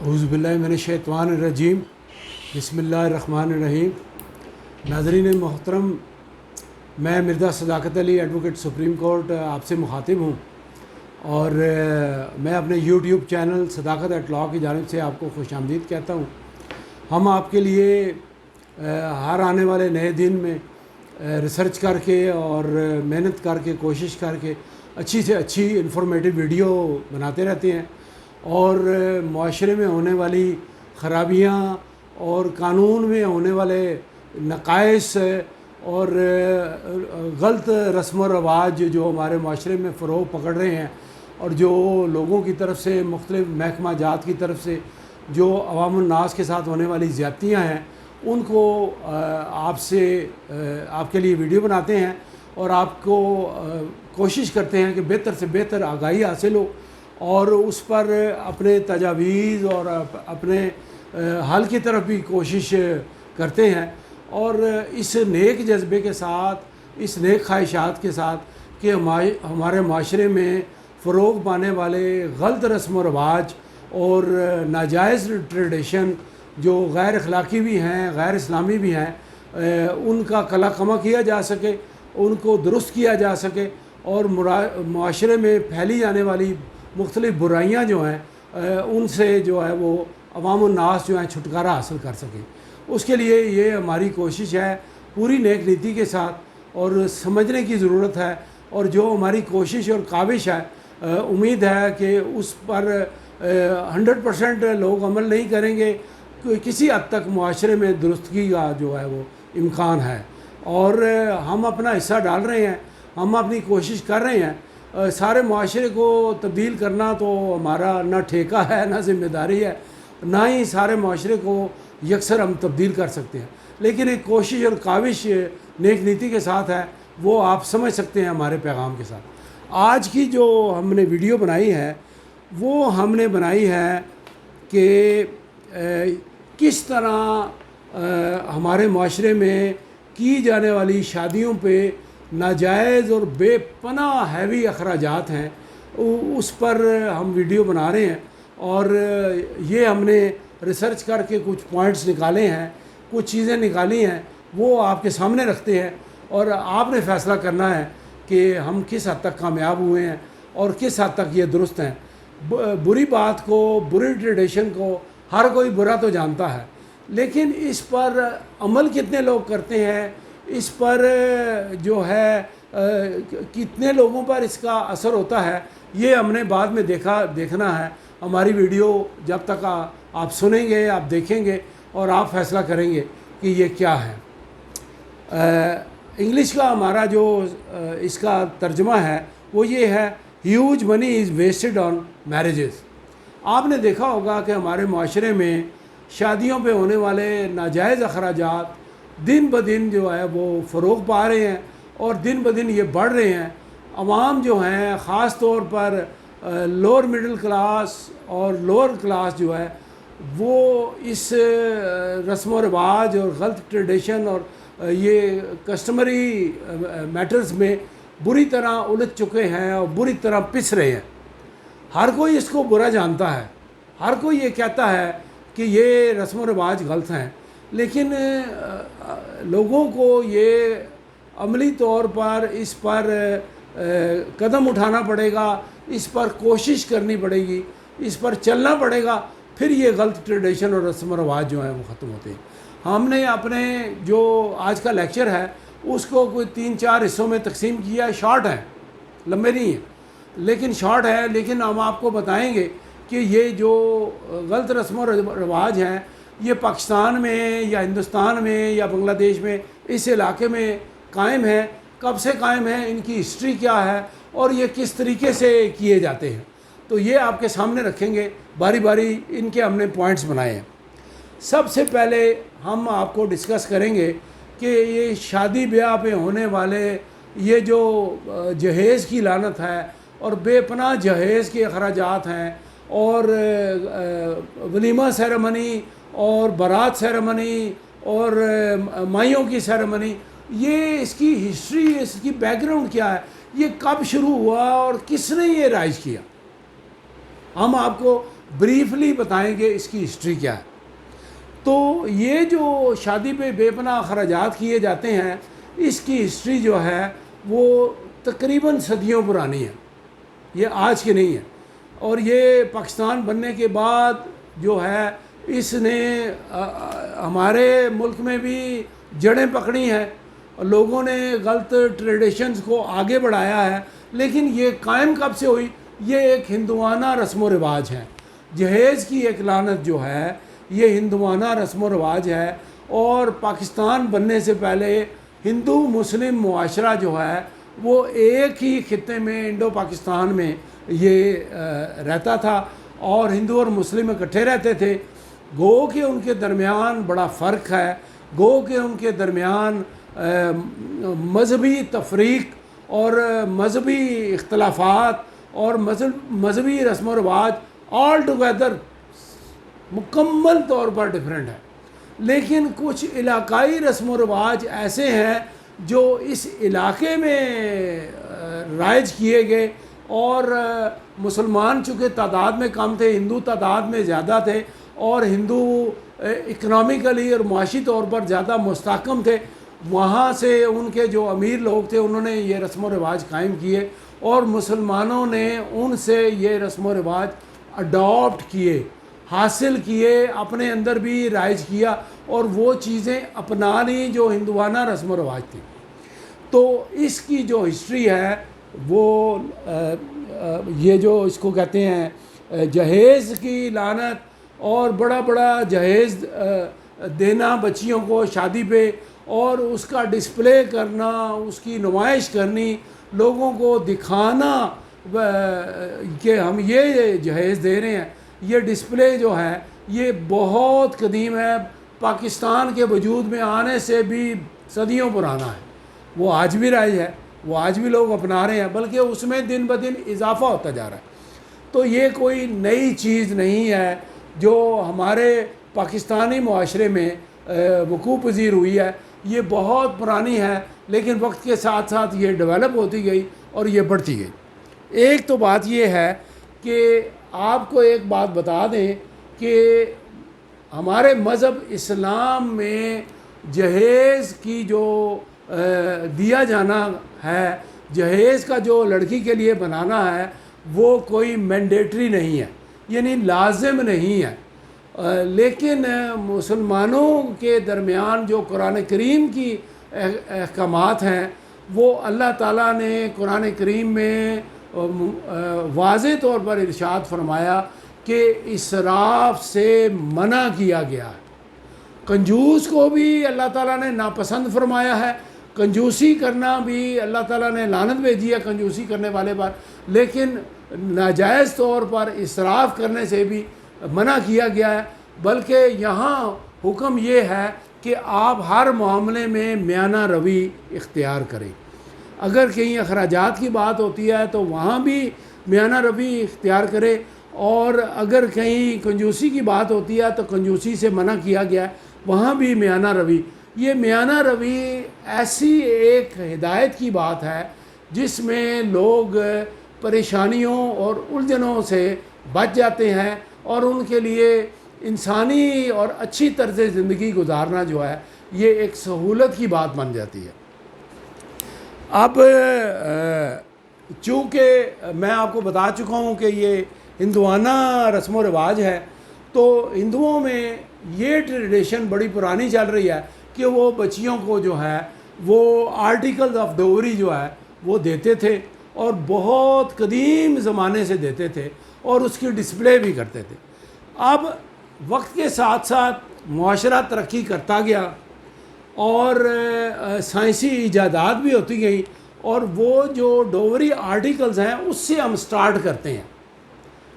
اعوذ باللہ من الشیطان الرجیم، بسم اللہ الرحمن الرحیم۔ ناظرین محترم، میں مرزا صداقت علی ایڈوکیٹ سپریم کورٹ آپ سے مخاطب ہوں، اور میں اپنے یوٹیوب چینل صداقت ایٹ لاء کی جانب سے آپ کو خوش آمدید کہتا ہوں۔ ہم آپ کے لیے ہر آنے والے نئے دن میں ریسرچ کر کے اور محنت کر کے کوشش کر کے اچھی سے اچھی انفارمیٹیو ویڈیو بناتے رہتے ہیں، اور معاشرے میں ہونے والی خرابیاں اور قانون میں ہونے والے نقائص اور غلط رسم و رواج جو ہمارے معاشرے میں فروغ پکڑ رہے ہیں، اور جو لوگوں کی طرف سے مختلف محکمہ جات کی طرف سے جو عوام الناس کے ساتھ ہونے والی زیادتیاں ہیں، ان کو آپ کے لیے ویڈیو بناتے ہیں، اور آپ کو کوشش کرتے ہیں کہ بہتر سے بہتر آگاہی حاصل ہو، اور اس پر اپنے تجاویز اور اپنے حل کی طرف بھی کوشش کرتے ہیں، اور اس نیک جذبے کے ساتھ، اس نیک خواہشات کے ساتھ کہ ہمارے معاشرے میں فروغ پانے والے غلط رسم و رواج اور ناجائز ٹریڈیشن جو غیر اخلاقی بھی ہیں، غیر اسلامی بھی ہیں، ان کا قلع کما کیا جا سکے، ان کو درست کیا جا سکے، اور معاشرے میں پھیلی جانے والی مختلف برائیاں جو ہیں ان سے جو ہے وہ عوام الناس جو ہیں چھٹکارا حاصل کر سکیں۔ اس کے لیے یہ ہماری کوشش ہے، پوری نیک نیتی کے ساتھ، اور سمجھنے کی ضرورت ہے، اور جو ہماری کوشش اور کاوش ہے، امید ہے کہ اس پر 100% لوگ عمل نہیں کریں گے، کسی حد تک معاشرے میں درستگی کا جو ہے وہ امکان ہے، اور ہم اپنا حصہ ڈال رہے ہیں، ہم اپنی کوشش کر رہے ہیں۔ سارے معاشرے کو تبدیل کرنا تو ہمارا نہ ٹھیکہ ہے، نہ ذمہ داری ہے، نہ ہی سارے معاشرے کو یکسر ہم تبدیل کر سکتے ہیں، لیکن ایک کوشش اور کاوش نیک نیتی کے ساتھ ہے، وہ آپ سمجھ سکتے ہیں ہمارے پیغام کے ساتھ۔ آج کی جو ہم نے ویڈیو بنائی ہے، وہ ہم نے بنائی ہے کہ کس طرح ہمارے معاشرے میں کی جانے والی شادیوں پہ ناجائز اور بے پناہ ہیوی اخراجات ہیں، اس پر ہم ویڈیو بنا رہے ہیں، اور یہ ہم نے ریسرچ کر کے کچھ پوائنٹس نکالے ہیں، کچھ چیزیں نکالی ہیں، وہ آپ کے سامنے رکھتے ہیں، اور آپ نے فیصلہ کرنا ہے کہ ہم کس حد تک کامیاب ہوئے ہیں اور کس حد تک یہ درست ہیں۔ بری بات کو، بری ٹریڈیشن کو ہر کوئی برا تو جانتا ہے، لیکن اس پر عمل کتنے لوگ کرتے ہیں، اس پر جو ہے کتنے لوگوں پر اس کا اثر ہوتا ہے، یہ ہم نے بعد میں دیکھنا ہے۔ ہماری ویڈیو جب تک آپ سنیں گے، آپ دیکھیں گے، اور آپ فیصلہ کریں گے کہ یہ کیا ہے۔ انگلش کا ہمارا جو اس کا ترجمہ ہے وہ یہ ہے، ہیوج منی از ویسٹڈ آن میرجز۔ آپ نے دیکھا ہوگا کہ ہمارے معاشرے میں شادیوں پہ ہونے والے ناجائز اخراجات دن بدن جو ہے وہ فروغ پا رہے ہیں، اور دن بدن یہ بڑھ رہے ہیں۔ عوام جو ہیں، خاص طور پر لوور مڈل کلاس اور لوور کلاس جو ہے، وہ اس رسم و رواج اور غلط ٹریڈیشن اور یہ کسٹمری میٹرز میں بری طرح الجھ چکے ہیں اور بری طرح پس رہے ہیں۔ ہر کوئی اس کو برا جانتا ہے، ہر کوئی یہ کہتا ہے کہ یہ رسم و رواج غلط ہیں، لیکن لوگوں کو یہ عملی طور پر اس پر قدم اٹھانا پڑے گا، اس پر کوشش کرنی پڑے گی، اس پر چلنا پڑے گا، پھر یہ غلط ٹریڈیشن اور رسم و رواج جو ہیں وہ ختم ہوتے ہیں۔ ہم نے اپنے جو آج کا لیکچر ہے اس کو کوئی 3-4 حصوں میں تقسیم کیا ہے، شارٹ ہے، لمبے نہیں ہیں، لیکن شارٹ ہے، لیکن ہم آپ کو بتائیں گے کہ یہ جو غلط رسم و رواج ہیں، یہ پاکستان میں یا ہندوستان میں یا بنگلہ دیش میں اس علاقے میں قائم ہے، کب سے قائم ہے، ان کی ہسٹری کیا ہے، اور یہ کس طریقے سے کیے جاتے ہیں، تو یہ آپ کے سامنے رکھیں گے باری باری۔ ان کے ہم نے پوائنٹس بنائے ہیں۔ سب سے پہلے ہم آپ کو ڈسکس کریں گے کہ یہ شادی بیاہ پہ ہونے والے یہ جو جہیز کی لعنت ہے، اور بے پناہ جہیز کے اخراجات ہیں، اور ولیمہ سیرمنی اور بارات سیرمنی اور مائیوں کی سیرمنی، یہ اس کی ہسٹری، اس کی بیک گراؤنڈ کیا ہے، یہ کب شروع ہوا اور کس نے یہ رائج کیا۔ ہم آپ کو بریفلی بتائیں گے اس کی ہسٹری کیا ہے۔ تو یہ جو شادی پہ بے پناہ اخراجات کیے جاتے ہیں، اس کی ہسٹری جو ہے وہ تقریباً صدیوں پرانی ہے، یہ آج کی نہیں ہے۔ اور یہ پاکستان بننے کے بعد جو ہے اس نے ہمارے ملک میں بھی جڑیں پکڑی ہیں، لوگوں نے غلط ٹریڈیشنز کو آگے بڑھایا ہے، لیکن یہ قائم کب سے ہوئی؟ یہ ایک ہندوانہ رسم و رواج ہے۔ جہیز کی ایک لعنت جو ہے یہ ہندوانہ رسم و رواج ہے، اور پاکستان بننے سے پہلے ہندو مسلم معاشرہ جو ہے وہ ایک ہی خطے میں، انڈو پاکستان میں یہ رہتا تھا، اور ہندو اور مسلم اکٹھے رہتے تھے۔ گو کہ ان کے درمیان بڑا فرق ہے، گو کہ ان کے درمیان مذہبی تفریق اور مذہبی اختلافات اور مذہبی رسم و رواج آل ٹوگیدر مکمل طور پر ڈیفرنٹ ہے۔ لیکن کچھ علاقائی رسم و رواج ایسے ہیں جو اس علاقے میں رائج کیے گئے، اور مسلمان چونکہ تعداد میں کم تھے، ہندو تعداد میں زیادہ تھے، اور ہندو اکنامیکلی اور معاشی طور پر زیادہ مستحکم تھے، وہاں سے ان کے جو امیر لوگ تھے انہوں نے یہ رسم و رواج قائم کیے، اور مسلمانوں نے ان سے یہ رسم و رواج اڈاپٹ کیے، حاصل کیے، اپنے اندر بھی رائج کیا، اور وہ چیزیں اپنا لیں جو ہندوانہ رسم و رواج تھی۔ تو اس کی جو ہسٹری ہے وہ یہ جو اس کو کہتے ہیں جہیز کی لعنت، اور بڑا بڑا جہیز دینا بچیوں کو شادی پہ، اور اس کا ڈسپلے کرنا، اس کی نمائش کرنی، لوگوں کو دکھانا کہ ہم یہ جہیز دے رہے ہیں، یہ ڈسپلے جو ہے یہ بہت قدیم ہے، پاکستان کے وجود میں آنے سے بھی صدیوں پرانا ہے۔ وہ آج بھی رائج ہے، وہ آج بھی لوگ اپنا رہے ہیں، بلکہ اس میں دن بدن اضافہ ہوتا جا رہا ہے۔ تو یہ کوئی نئی چیز نہیں ہے جو ہمارے پاکستانی معاشرے میں وقوع پذیر ہوئی ہے، یہ بہت پرانی ہے، لیکن وقت کے ساتھ ساتھ یہ ڈیولپ ہوتی گئی اور یہ بڑھتی گئی۔ ایک تو بات یہ ہے کہ آپ کو ایک بات بتا دیں کہ ہمارے مذہب اسلام میں جہیز کی جو دیا جانا ہے، جہیز کا جو لڑکی کے لیے بنانا ہے، وہ کوئی مینڈیٹری نہیں ہے، یعنی لازم نہیں ہے۔ لیکن مسلمانوں کے درمیان جو قرآن کریم کی احکامات ہیں، وہ اللہ تعالیٰ نے قرآن کریم میں واضح طور پر ارشاد فرمایا کہ اسراف سے منع کیا گیا ہے۔ کنجوس کو بھی اللہ تعالیٰ نے ناپسند فرمایا ہے، کنجوسی کرنا بھی اللہ تعالیٰ نے لعنت بھیجی ہے کنجوسی کرنے والے پر، لیکن ناجائز طور پر اسراف کرنے سے بھی منع کیا گیا ہے۔ بلکہ یہاں حکم یہ ہے کہ آپ ہر معاملے میں میانہ روی اختیار کریں۔ اگر کہیں اخراجات کی بات ہوتی ہے تو وہاں بھی میانہ روی اختیار کرے، اور اگر کہیں کنجوسی کی بات ہوتی ہے تو کنجوسی سے منع کیا گیا ہے، وہاں بھی میانہ روی۔ یہ میانہ روی ایسی ایک ہدایت کی بات ہے جس میں لوگ پریشانیوں اور الجھنوں سے بچ جاتے ہیں، اور ان کے لیے انسانی اور اچھی طرز زندگی گزارنا جو ہے یہ ایک سہولت کی بات بن جاتی ہے۔ اب چونکہ میں آپ کو بتا چکا ہوں کہ یہ ہندوانہ رسم و رواج ہے، تو ہندوؤں میں یہ ٹریڈیشن بڑی پرانی چل رہی ہے کہ وہ بچیوں کو جو ہے وہ آرٹیکلز آف ڈوری جو ہے وہ دیتے تھے، اور بہت قدیم زمانے سے دیتے تھے، اور اس کی ڈسپلے بھی کرتے تھے۔ اب وقت کے ساتھ ساتھ معاشرہ ترقی کرتا گیا، اور سائنسی ایجادات بھی ہوتی گئیں، اور وہ جو ڈوری آرٹیکلز ہیں اس سے ہم سٹارٹ کرتے ہیں۔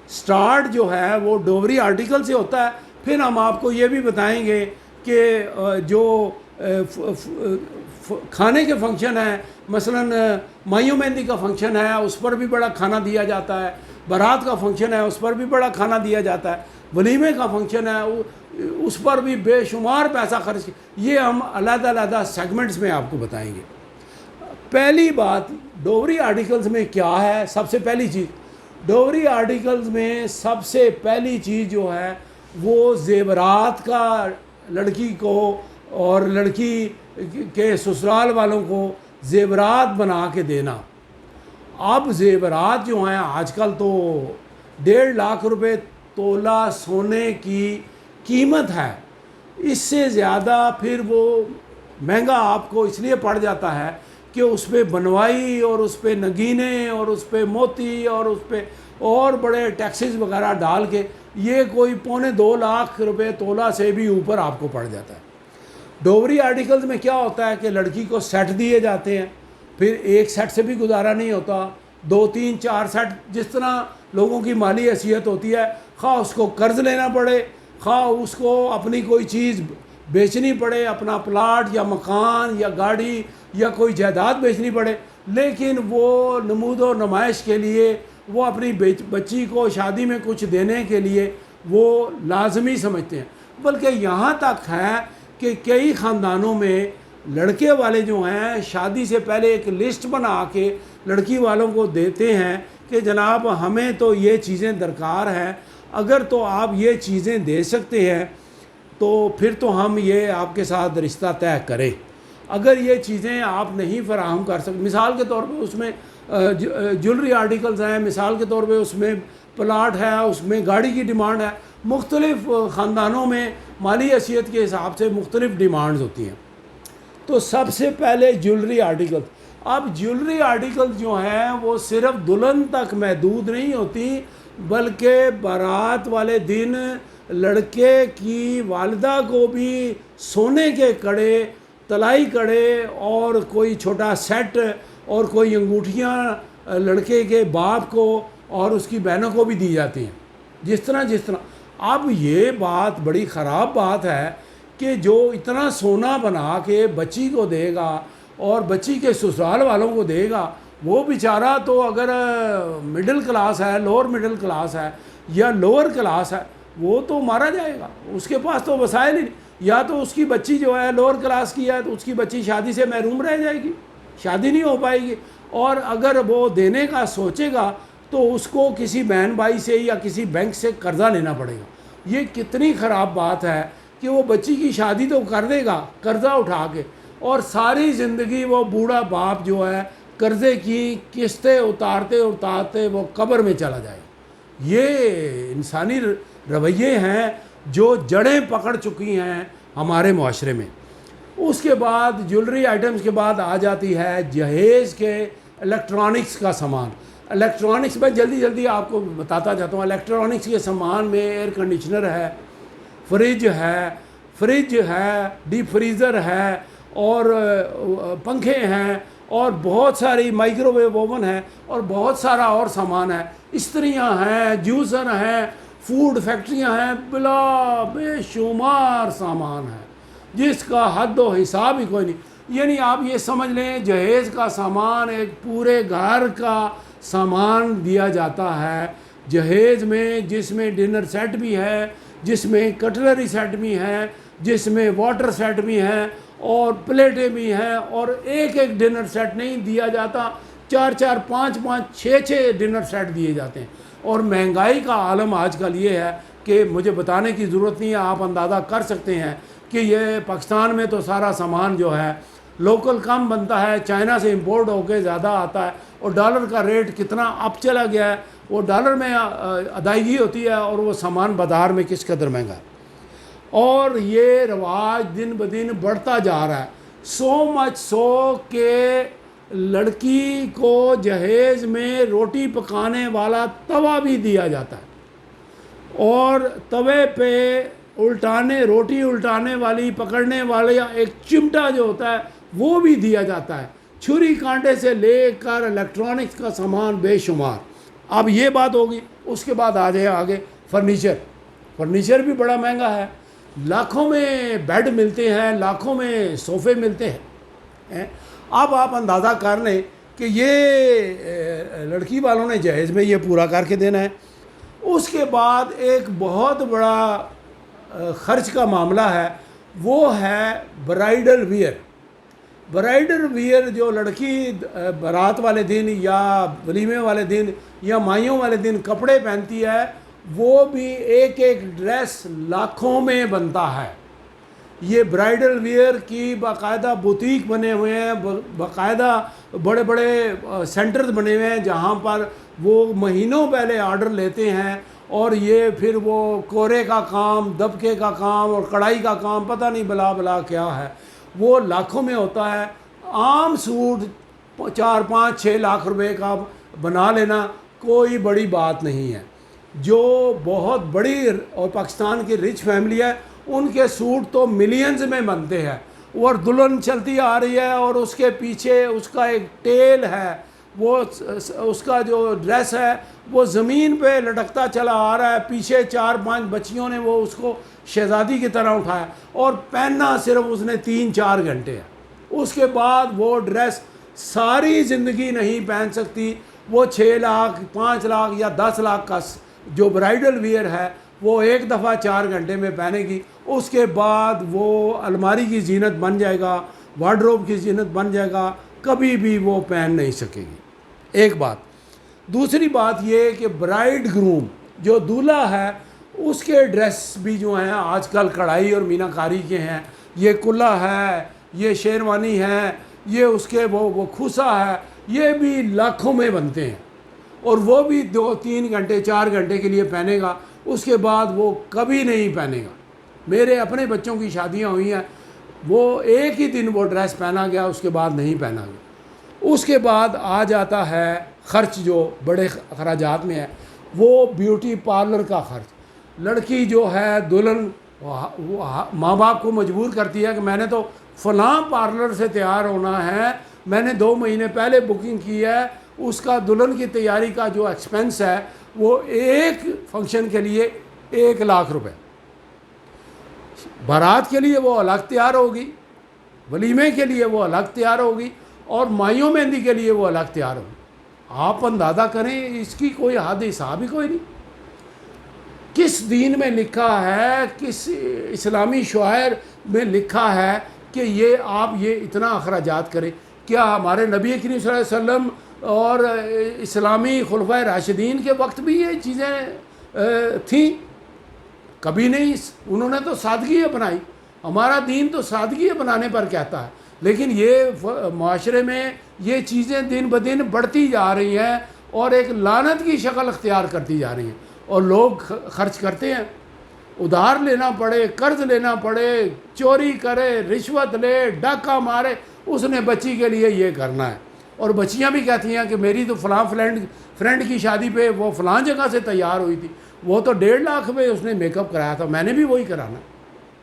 سٹارٹ جو ہے وہ ڈوری آرٹیکل سے ہوتا ہے۔ پھر ہم آپ کو یہ بھی بتائیں گے کہ جو کھانے کے فنکشن ہیں، مثلا مائیوں مہندی کا فنکشن ہے، اس پر بھی بڑا کھانا دیا جاتا ہے، بارات کا فنکشن ہے اس پر بھی بڑا کھانا دیا جاتا ہے، ولیمے کا فنکشن ہے اس پر بھی بے شمار پیسہ خرچ، یہ ہم علیحدہ علیحدہ سیگمنٹس میں آپ کو بتائیں گے۔ پہلی بات ڈوری آرٹیکلز میں کیا ہے؟ سب سے پہلی چیز، ڈوری آرٹیکلز میں سب سے پہلی چیز جو ہے وہ زیورات کا لڑکی کو اور لڑکی کے سسرال والوں کو زیورات بنا کے دینا. اب زیورات جو ہیں آج کل تو 1.5 لاکھ روپے تولہ سونے کی قیمت ہے. اس سے زیادہ پھر وہ مہنگا آپ کو اس لیے پڑ جاتا ہے کہ اس پہ بنوائی اور اس پہ نگینے اور اس پہ موتی اور اس پہ اور بڑے ٹیکسز وغیرہ ڈال کے یہ کوئی 1.25 لاکھ روپے تولہ سے بھی اوپر آپ کو پڑ جاتا ہے. ڈوری آرٹیکلز میں کیا ہوتا ہے کہ لڑکی کو سیٹ دیے جاتے ہیں, پھر ایک سیٹ سے بھی گزارا نہیں ہوتا, 2 3 4 سیٹ جس طرح لوگوں کی مالی حیثیت ہوتی ہے, خواہ اس کو قرض لینا پڑے, خواہ اس کو اپنی کوئی چیز بیچنی پڑے, اپنا پلاٹ یا مکان یا گاڑی یا کوئی جائیداد بیچنی پڑے, لیکن وہ نمود و نمائش کے لیے وہ اپنی بچی کو شادی میں کچھ دینے کے لیے وہ لازمی سمجھتے ہیں. بلکہ یہاں تک ہے کہ کئی خاندانوں میں لڑکے والے جو ہیں شادی سے پہلے ایک لسٹ بنا کے لڑکی والوں کو دیتے ہیں کہ جناب ہمیں تو یہ چیزیں درکار ہیں, اگر تو آپ یہ چیزیں دے سکتے ہیں تو پھر تو ہم یہ آپ کے ساتھ رشتہ طے کریں. اگر یہ چیزیں آپ نہیں فراہم کر سکتے, مثال کے طور پہ اس میں جولری آرٹیکلز ہیں, مثال کے طور پہ اس میں پلاٹ ہے, اس میں گاڑی کی ڈیمانڈ ہے, مختلف خاندانوں میں مالی حیثیت کے حساب سے مختلف ڈیمانڈز ہوتی ہیں. تو سب سے پہلے جولری آرٹیکل. اب جولری آرٹیکل جو ہیں وہ صرف دلہن تک محدود نہیں ہوتی, بلکہ بارات والے دن لڑکے کی والدہ کو بھی سونے کے کڑے, طلائی کڑے اور کوئی چھوٹا سیٹ اور کوئی انگوٹھیاں لڑکے کے باپ کو اور اس کی بہنوں کو بھی دی جاتی ہیں. جس طرح اب یہ بات بڑی خراب بات ہے کہ جو اتنا سونا بنا کے بچی کو دے گا اور بچی کے سسرال والوں کو دے گا, وہ بیچارہ تو اگر مڈل کلاس ہے, لوور مڈل کلاس ہے یا لوور کلاس ہے, وہ تو مارا جائے گا. اس کے پاس تو وسائل ہی نہیں. یا تو اس کی بچی جو ہے لوور کلاس کی ہے تو اس کی بچی شادی سے محروم رہ جائے گی, شادی نہیں ہو پائے گی. اور اگر وہ دینے کا سوچے گا تو اس کو کسی بہن بھائی سے یا کسی بینک سے قرضہ لینا پڑے گا. یہ کتنی خراب بات ہے کہ وہ بچی کی شادی تو کر دے گا قرضہ اٹھا کے, اور ساری زندگی وہ بوڑھا باپ جو ہے قرضے کی قسطیں اتارتے وہ قبر میں چلا جائے. یہ انسانی رویے ہیں جو جڑیں پکڑ چکی ہیں ہمارے معاشرے میں. اس کے بعد جولری آئٹمز کے بعد آ جاتی ہے جہیز کے الیکٹرانکس کا سامان. الیکٹرانکس میں جلدی آپ کو بتاتا جاتا ہوں. الیکٹرانکس کے سامان میں ایئر کنڈیشنر ہے, فریج ہے, ڈیپ فریزر ہے, اور پنکھے ہیں, اور بہت ساری مائکرو ویو اوون ہے, اور بہت سارا اور سامان ہے. استریاں ہیں, جوسر ہیں, فوڈ فیکٹریاں ہیں, بلا بے شمار سامان ہے جس کا حد و حساب ہی کوئی نہیں. یعنی آپ یہ سمجھ لیں جہیز کا سامان ایک پورے گھر کا سامان دیا جاتا ہے جہیز میں, جس میں ڈنر سیٹ بھی ہے, جس میں کٹلری سیٹ بھی ہے, جس میں واٹر سیٹ بھی ہے, اور پلیٹیں بھی ہیں. اور ایک ڈنر سیٹ نہیں دیا جاتا, 4 5 6 ڈنر سیٹ دیے جاتے ہیں. اور مہنگائی کا عالم آج کل یہ ہے کہ مجھے بتانے کی ضرورت نہیں ہے, آپ اندازہ کر سکتے ہیں کہ یہ پاکستان میں تو سارا سامان جو ہے لوکل کم بنتا ہے, چائنا سے امپورٹ ہو کے زیادہ آتا ہے, اور ڈالر کا ریٹ کتنا اپ چلا گیا ہے, وہ ڈالر میں ادائیگی ہوتی ہے, اور وہ سامان بازار میں کس قدر مہنگا ہے. اور یہ رواج دن بدن بڑھتا جا رہا ہے, سو مچ سو کہ لڑکی کو جہیز میں روٹی پکانے والا توا بھی دیا جاتا ہے, اور توے پہ روٹی الٹانے والی پکڑنے والا ایک چمٹا جو ہوتا ہے وہ بھی دیا جاتا ہے, چھری کانٹے سے لے کر الیکٹرانکس کا سامان بے شمار. اب یہ بات ہوگی. اس کے بعد آ جائے آگے فرنیچر بھی بڑا مہنگا ہے. لاکھوں میں بیڈ ملتے ہیں, لاکھوں میں صوفے ملتے ہیں. اب آپ اندازہ کر لیں کہ یہ لڑکی والوں نے جہیز میں یہ پورا کر کے دینا ہے. اس کے بعد ایک بہت بڑا خرچ کا معاملہ ہے, وہ ہے برائڈل ویئر. برائڈل ویئر جو لڑکی بارات والے دن یا ولیمے والے دن یا مائیوں والے دن کپڑے پہنتی ہے، وہ بھی ایک ایک ڈریس لاکھوں میں بنتا ہے۔ یہ برائڈل ویئر کی باقاعدہ بوتیک بنے ہوئے ہیں، باقاعدہ بڑے بڑے سینٹرز بنے ہوئے ہیں جہاں پر وہ مہینوں پہلے آرڈر لیتے ہیں، اور یہ پھر وہ کورے کا کام، دبکے کا کام اور کڑھائی کا کام، پتہ نہیں بلا بلا کیا ہے، وہ لاکھوں میں ہوتا ہے۔ عام سوٹ 4-5-6 لاکھ روپے کا بنا لینا کوئی بڑی بات نہیں ہے۔ جو بہت بڑی اور پاکستان کی رچ فیملی ہے، ان کے سوٹ تو ملینز میں بنتے ہیں، اور دلہن چلتی آ رہی ہے اور اس کے پیچھے اس کا ایک ٹیل ہے، وہ اس کا جو ڈریس ہے وہ زمین پہ لٹکتا چلا آ رہا ہے، پیچھے 4-5 بچیوں نے وہ اس کو شہزادی کی طرح اٹھایا، اور پہننا صرف اس نے 3-4 گھنٹے ہے۔ اس کے بعد وہ ڈریس ساری زندگی نہیں پہن سکتی۔ وہ 6 لاکھ 5 لاکھ یا 10 لاکھ کا جو برائڈل ویئر ہے وہ ایک دفعہ 4 گھنٹے میں پہنے گی، اس کے بعد وہ الماری کی زینت بن جائے گا، وارڈروب کی زینت بن جائے گا، کبھی بھی وہ پہن نہیں سکے گی۔ ایک بات۔ دوسری بات یہ کہ برائڈ گروم جو دولہا ہے اس کے ڈریس بھی جو ہیں آج کل کڑھائی اور مینہ کاری کے ہیں، یہ کلہ ہے، یہ شیروانی ہے، یہ اس کے وہ کھوسا ہے، یہ بھی لاکھوں میں بنتے ہیں، اور وہ بھی 2-3 گھنٹے 4 گھنٹے کے لیے پہنے گا، اس کے بعد وہ کبھی نہیں پہنے گا۔ میرے اپنے بچوں کی شادیاں ہوئی ہیں، وہ ایک ہی دن وہ ڈریس پہنا گیا، اس کے بعد نہیں پہنا گیا۔ اس کے بعد آ جاتا ہے خرچ جو بڑے اخراجات میں ہے، وہ بیوٹی پارلر کا خرچ۔ لڑکی جو ہے دلہن ماں باپ کو مجبور کرتی ہے کہ میں نے تو فلاں پارلر سے تیار ہونا ہے، میں نے 2 مہینے پہلے بکنگ کی ہے، اس کا دلہن کی تیاری کا جو ایکسپنس ہے وہ ایک فنکشن کے لیے 1 لاکھ روپے۔ بارات کے لیے وہ الگ تیار ہوگی، ولیمے کے لیے وہ الگ تیار ہوگی، اور مائیوں مہندی کے لیے وہ الگ تیار ہوگی۔ آپ اندازہ کریں، اس کی کوئی حد حساب ہی کوئی نہیں۔ کس دین میں لکھا ہے، کس اسلامی شعائر میں لکھا ہے کہ یہ آپ یہ اتنا اخراجات کریں؟ کیا ہمارے نبی کریم صلی اللہ علیہ وسلم اور اسلامی خلفائے راشدین کے وقت بھی یہ چیزیں تھیں؟ کبھی نہیں۔ انہوں نے تو سادگی اپنائی۔ ہمارا دین تو سادگی اپنانے پر کہتا ہے، لیکن یہ معاشرے میں یہ چیزیں دن بدن بڑھتی جا رہی ہیں اور ایک لعنت کی شکل اختیار کرتی جا رہی ہیں، اور لوگ خرچ کرتے ہیں، ادھار لینا پڑے، قرض لینا پڑے، چوری کرے، رشوت لے، ڈاکہ مارے، اس نے بچی کے لیے یہ کرنا ہے۔ اور بچیاں بھی کہتی ہیں کہ میری تو فلاں فرینڈ کی شادی پہ وہ فلاں جگہ سے تیار ہوئی تھی، وہ تو 1.5 لاکھ میں اس نے میک اپ کرایا تھا، میں نے بھی وہی کرانا۔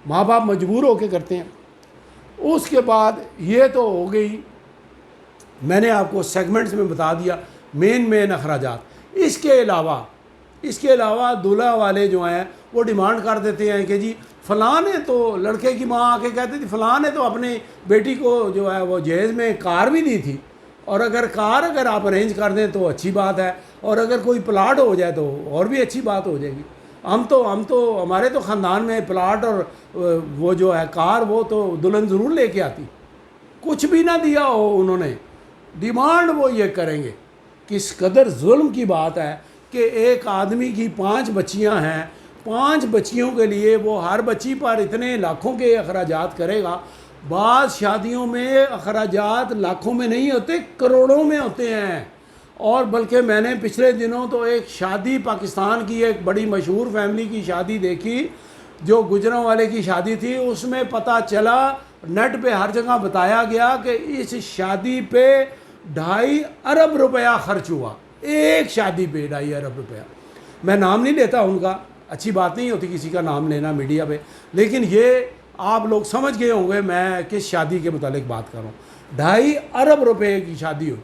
ماں باپ مجبور ہو کے کرتے ہیں۔ اس کے بعد یہ تو ہو گئی، میں نے آپ کو سیگمنٹس میں بتا دیا مین اخراجات۔ اس کے علاوہ دولہا والے جو ہیں وہ ڈیمانڈ کر دیتے ہیں کہ جی فلاں نے تو، لڑکے کی ماں آ کے کہتی تھی فلاں نے تو اپنی بیٹی کو جو ہے وہ جہیز میں کار بھی دی تھی، اور اگر آپ ارینج کر دیں تو اچھی بات ہے، اور اگر کوئی پلاٹ ہو جائے تو اور بھی اچھی بات ہو جائے گی۔ ہم تو ہمارے تو خاندان میں پلاٹ اور وہ جو ہے کار وہ تو دلہن ضرور لے کے آتی، کچھ بھی نہ دیا ہو انہوں نے، ڈیمانڈ وہ یہ کریں گے۔ کس قدر ظلم کی بات ہے کہ ایک آدمی کی 5 بچیاں ہیں، 5 بچیوں کے لیے وہ ہر بچی پر اتنے لاکھوں کے اخراجات کرے گا۔ بعض شادیوں میں اخراجات لاکھوں میں نہیں ہوتے، کروڑوں میں ہوتے ہیں۔ اور بلکہ میں نے پچھلے دنوں تو ایک شادی پاکستان کی ایک بڑی مشہور فیملی کی شادی دیکھی، جو گجرانوالے کی شادی تھی، اس میں پتہ چلا، نیٹ پہ ہر جگہ بتایا گیا کہ اس شادی پہ 2.5 ارب روپیہ خرچ ہوا، ایک شادی پہ 2.5 ارب روپیہ۔ میں نام نہیں لیتا ان کا، اچھی بات نہیں ہوتی کسی کا نام لینا میڈیا پہ، لیکن یہ آپ لوگ سمجھ گئے ہوں گے میں کس شادی کے متعلق بات کر رہا ہوں۔ 2.5 ارب روپے کی شادی ہوئی،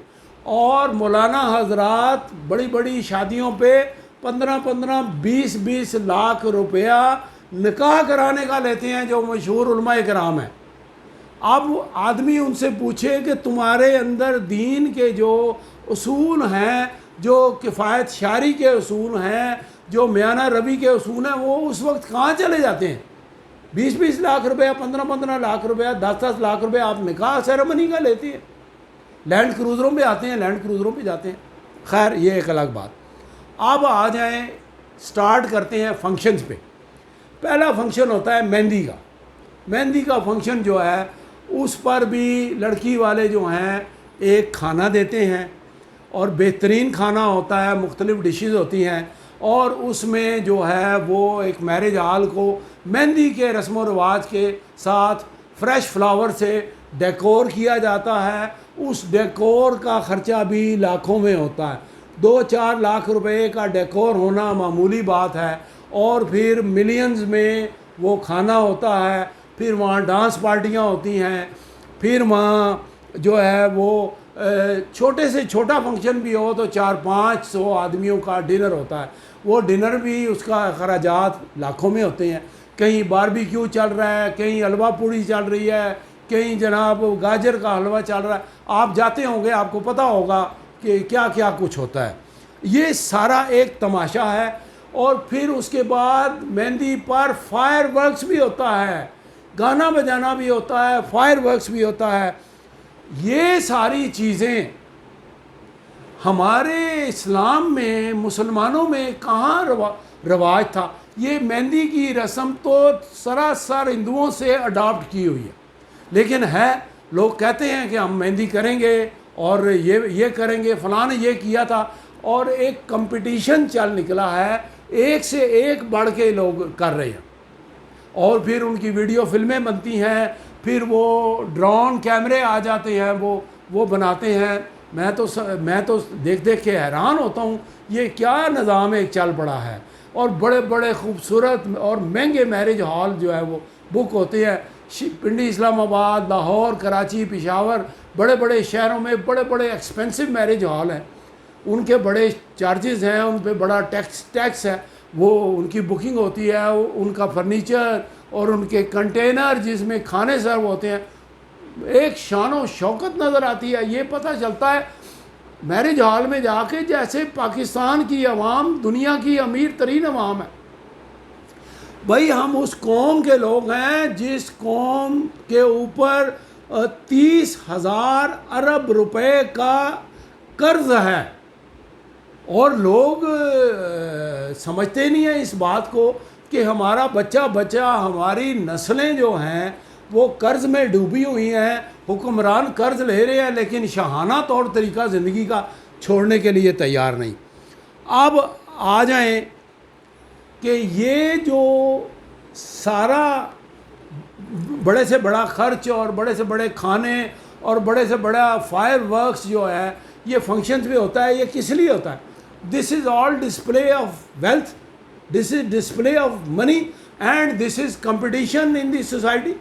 اور مولانا حضرات بڑی بڑی شادیوں پہ 15-20 لاکھ روپیہ نکاح کرانے کا لیتے ہیں، جو مشہور علماء کرام ہیں۔ اب آدمی ان سے پوچھے کہ تمہارے اندر دین کے جو اصول ہیں، جو کفایت شاری کے اصول ہیں، جو میانہ روی کے اصول ہیں، وہ اس وقت کہاں چلے جاتے ہیں؟ 20-20 لاکھ روپیہ، 15-15 لاکھ روپیہ، 10-10 لاکھ روپیہ آپ نکاح سیرمنی کا لیتی ہیں، لینڈ کروزروں پہ آتے ہیں، لینڈ کروزروں پہ جاتے ہیں. خیر یہ ایک الگ بات. اب آ جائیں سٹارٹ کرتے ہیں فنکشنز پہ. پہلا فنکشن ہوتا ہے مہندی کا. مہندی کا فنکشن جو ہے اس پر بھی لڑکی والے جو ہیں ایک کھانا دیتے ہیں، اور بہترین کھانا ہوتا ہے، مختلف ڈشز ہوتی ہیں، اور اس میں جو ہے وہ ایک میرج ہال کو مہندی کے رسم و رواج کے ساتھ فریش فلاور سے ڈیکور کیا جاتا ہے. اس ڈیکور کا خرچہ بھی لاکھوں میں ہوتا ہے. 2-4 لاکھ روپے کا ڈیکور ہونا معمولی بات ہے، اور پھر ملینز میں وہ کھانا ہوتا ہے. پھر وہاں ڈانس پارٹیاں ہوتی ہیں، پھر وہاں جو ہے وہ چھوٹے سے چھوٹا فنکشن بھی ہو تو 400-500 آدمیوں کا ڈنر ہوتا ہے. وہ ڈنر بھی اس کا اخراجات لاکھوں میں ہوتے ہیں. کہیں باربیکیو چل رہا ہے، کہیں حلوہ پوڑی چل رہی ہے، کہیں جناب گاجر کا حلوہ چل رہا ہے. آپ جاتے ہوں گے، آپ کو پتہ ہوگا کہ کیا کیا کچھ ہوتا ہے. یہ سارا ایک تماشا ہے. اور پھر اس کے بعد مہندی پر فائر ورکس بھی ہوتا ہے، گانا بجانا بھی ہوتا ہے، فائر ورکس بھی ہوتا ہے. یہ ساری چیزیں ہمارے اسلام میں، مسلمانوں میں کہاں رواج تھا. یہ مہندی کی رسم تو سراسر ہندوؤں سے اڈاپٹ کی ہوئی ہے، لیکن ہے لوگ کہتے ہیں کہ ہم مہندی کریں گے اور یہ کریں گے، فلاں نے یہ کیا تھا، اور ایک کمپٹیشن چل نکلا ہے. ایک سے ایک بڑھ کے لوگ کر رہے ہیں، اور پھر ان کی ویڈیو فلمیں بنتی ہیں، پھر وہ ڈرون کیمرے آ جاتے ہیں، وہ بناتے ہیں. میں تو دیکھ کے حیران ہوتا ہوں یہ کیا نظام ایک چل پڑا ہے. اور بڑے بڑے خوبصورت اور مہنگے میرج ہال جو ہے وہ بک ہوتے ہیں. پنڈی، اسلام آباد، لاہور، کراچی، پشاور، بڑے بڑے شہروں میں بڑے بڑے ایکسپینسو میرج ہال ہیں. ان کے بڑے چارجز ہیں، ان پہ بڑا ٹیکس ہے. وہ ان کی بکنگ ہوتی ہے، ان کا فرنیچر اور ان کے کنٹینر جس میں کھانے سرو ہوتے ہیں. ایک شان و شوکت نظر آتی ہے. یہ پتہ چلتا ہے میرج ہال میں جا کے جیسے پاکستان کی عوام دنیا کی امیر ترین عوام ہے. بھائی ہم اس قوم کے لوگ ہیں جس قوم کے اوپر 30,000 ارب روپے کا قرض ہے، اور لوگ سمجھتے نہیں ہیں اس بات کو کہ ہمارا بچہ ہماری نسلیں جو ہیں وہ قرض میں ڈوبی ہوئی ہیں. حکمران قرض لے رہے ہیں لیکن شاہانہ طور طریقہ زندگی کا چھوڑنے کے لیے تیار نہیں. اب آ جائیں کہ یہ جو سارا بڑے سے بڑا خرچ اور بڑے سے بڑے کھانے اور بڑے سے بڑا فائر ورکس جو ہے یہ فنکشنز پہ ہوتا ہے، یہ کس لیے ہوتا ہے؟ This is all display of wealth, this is display of money, and this is competition in the society.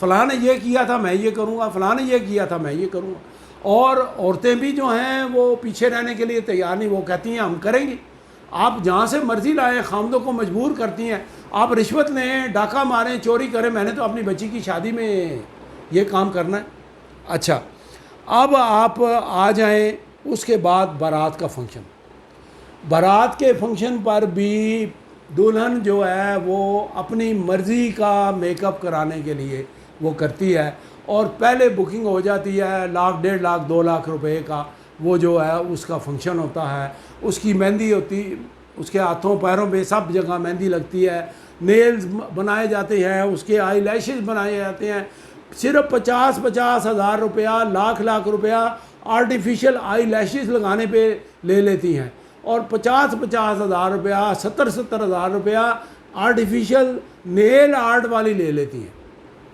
فلاں نے یہ کیا تھا میں یہ کروں گا، فلاں نے یہ کیا تھا میں یہ کروں گا. اور عورتیں بھی جو ہیں وہ پیچھے رہنے کے لیے تیار نہیں. وہ کہتی ہیں ہم کریں گے. آپ جہاں سے مرضی لائیں، خامدوں کو مجبور کرتی ہیں. آپ رشوت لیں، ڈاکہ ماریں، چوری کریں، میں نے تو اپنی بچی کی شادی میں یہ کام کرنا ہے. اچھا اب آپ آ جائیں اس کے بعد بارات کا فنکشن. بارات کے فنکشن پر بھی دلہن جو ہے وہ اپنی مرضی کا میک اپ کرانے کے لیے وہ کرتی ہے، اور پہلے بکنگ ہو جاتی ہے 1,00,000 1.5 لاکھ 2 لاکھ روپے کا. وہ جو ہے اس کا فنکشن ہوتا ہے. اس کی مہندی ہوتی، اس کے ہاتھوں پیروں پہ سب جگہ مہندی لگتی ہے. نیلز بنائے جاتے ہیں، اس کے آئی لیشز بنائے جاتے ہیں. صرف 50 ہزار روپیہ، لاکھ روپیہ آرٹیفیشل آئی لیشز لگانے پہ لے لیتی ہیں، اور 50 ہزار روپیہ، 70 ہزار روپیہ آرٹیفیشل نیل آرٹ والی لے لیتی ہیں.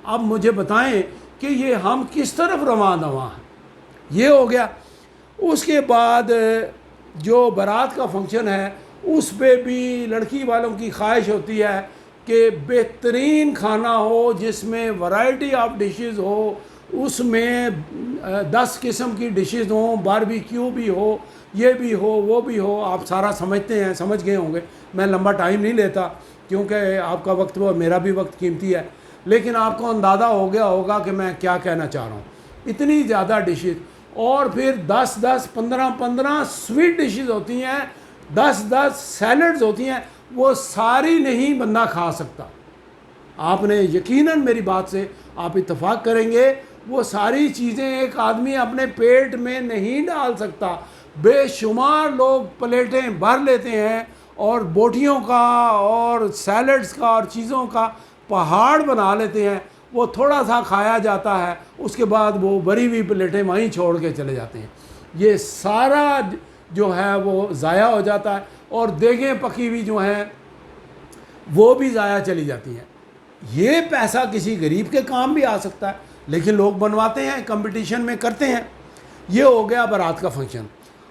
اب مجھے بتائیں کہ یہ ہم کس طرف رواں دواں ہیں. یہ ہو گیا. اس کے بعد جو بارات کا فنکشن ہے اس پہ بھی لڑکی والوں کی خواہش ہوتی ہے کہ بہترین کھانا ہو جس میں ورائٹی آف ڈشز ہو، اس میں 10 قسم کی ڈشز ہوں، باربیکیو بھی ہو، یہ بھی ہو، وہ بھی ہو. آپ سارا سمجھتے ہیں، سمجھ گئے ہوں گے. میں لمبا ٹائم نہیں لیتا کیونکہ آپ کا وقت وہ میرا بھی وقت قیمتی ہے، لیکن آپ کو اندازہ ہو گیا ہوگا کہ میں کیا کہنا چاہ رہا ہوں. اتنی زیادہ ڈشز، اور پھر 10 15 سویٹ ڈشز ہوتی ہیں، 10 سیلڈز ہوتی ہیں. وہ ساری نہیں بندہ کھا سکتا. آپ نے یقیناً میری بات سے آپ اتفاق کریں گے، وہ ساری چیزیں ایک آدمی اپنے پیٹ میں نہیں ڈال سکتا۔ بے شمار لوگ پلیٹیں بھر لیتے ہیں اور بوٹیوں کا اور سیلڈز کا اور چیزوں کا پہاڑ بنا لیتے ہیں، وہ تھوڑا سا کھایا جاتا ہے، اس کے بعد وہ بری ہوئی پلیٹیں وہیں چھوڑ کے چلے جاتے ہیں۔ یہ سارا جو ہے وہ ضائع ہو جاتا ہے، اور دیگیں پکی ہوئی جو ہیں وہ بھی ضائع چلی جاتی ہیں۔ یہ پیسہ کسی غریب کے کام بھی آ سکتا ہے، لیکن لوگ بنواتے ہیں، کمپٹیشن میں کرتے ہیں۔ یہ ہو گیا بارات کا فنکشن۔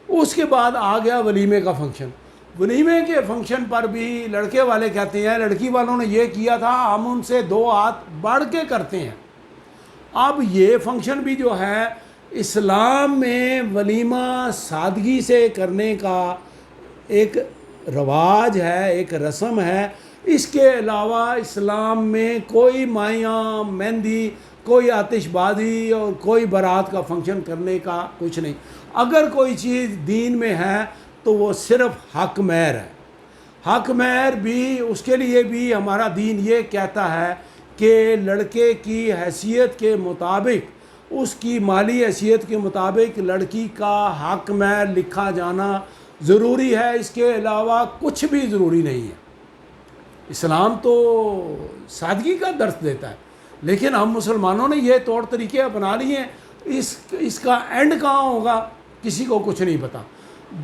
اس کے بعد آ گیا ولیمے کا فنکشن۔ ولیمے کے فنکشن پر بھی لڑکے والے کہتے ہیں لڑکی والوں نے یہ کیا تھا، ہم ان سے 2 ہاتھ بڑھ کے کرتے ہیں۔ اب یہ فنکشن بھی جو ہے اسلام میں ولیمہ سادگی سے کرنے کا ایک رواج ہے، ایک رسم ہے۔ اس کے علاوہ اسلام میں کوئی مائیاں مہندی، کوئی آتش بازی اور کوئی بارات کا فنکشن کرنے کا کچھ نہیں۔ اگر کوئی چیز دین میں ہے تو وہ صرف حق مہر ہے۔ حق مہر بھی اس کے لیے بھی ہمارا دین یہ کہتا ہے کہ لڑکے کی حیثیت کے مطابق، اس کی مالی حیثیت کے مطابق لڑکی کا حق مہر لکھا جانا ضروری ہے، اس کے علاوہ کچھ بھی ضروری نہیں ہے۔ اسلام تو سادگی کا درس دیتا ہے، لیکن ہم مسلمانوں نے یہ طور طریقے اپنا لیے ہیں، اس کا اینڈ کہاں ہوگا کسی کو کچھ نہیں پتہ۔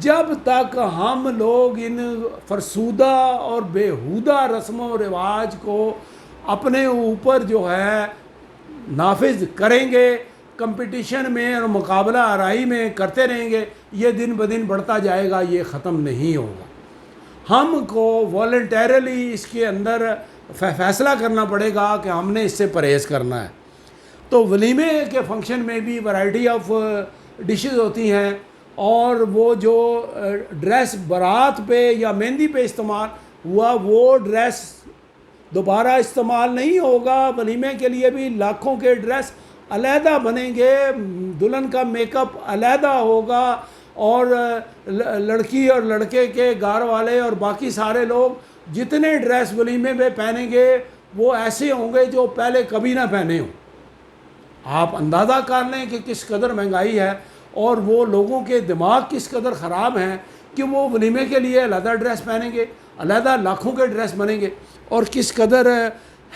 جب تک ہم لوگ ان فرسودہ اور بیہودہ رسم و رواج کو اپنے اوپر جو ہے نافذ کریں گے، کمپٹیشن میں اور مقابلہ آرائی میں کرتے رہیں گے، یہ دن بدن بڑھتا جائے گا، یہ ختم نہیں ہوگا۔ ہم کو والنٹیرلی اس کے اندر فیصلہ کرنا پڑے گا کہ ہم نے اس سے پرہیز کرنا ہے۔ تو ولیمے کے فنکشن میں بھی ورائٹی آف ڈشز ہوتی ہیں، اور وہ جو ڈریس بارات پہ یا مہندی پہ استعمال ہوا وہ ڈریس دوبارہ استعمال نہیں ہوگا۔ ولیمے کے لیے بھی لاکھوں کے ڈریس علیحدہ بنیں گے، دلہن کا میک اپ علیحدہ ہوگا، اور لڑکی اور لڑکے کے گھر والے اور باقی سارے لوگ جتنے ڈریس ولیمے میں پہنیں گے وہ ایسے ہوں گے جو پہلے کبھی نہ پہنے ہوں۔ آپ اندازہ کر لیں کہ کس قدر مہنگائی ہے، اور وہ لوگوں کے دماغ کس قدر خراب ہیں کہ وہ ولیمے کے لیے علیحدہ ڈریس پہنیں گے، علیحدہ لاکھوں کے ڈریس بنیں گے، اور کس قدر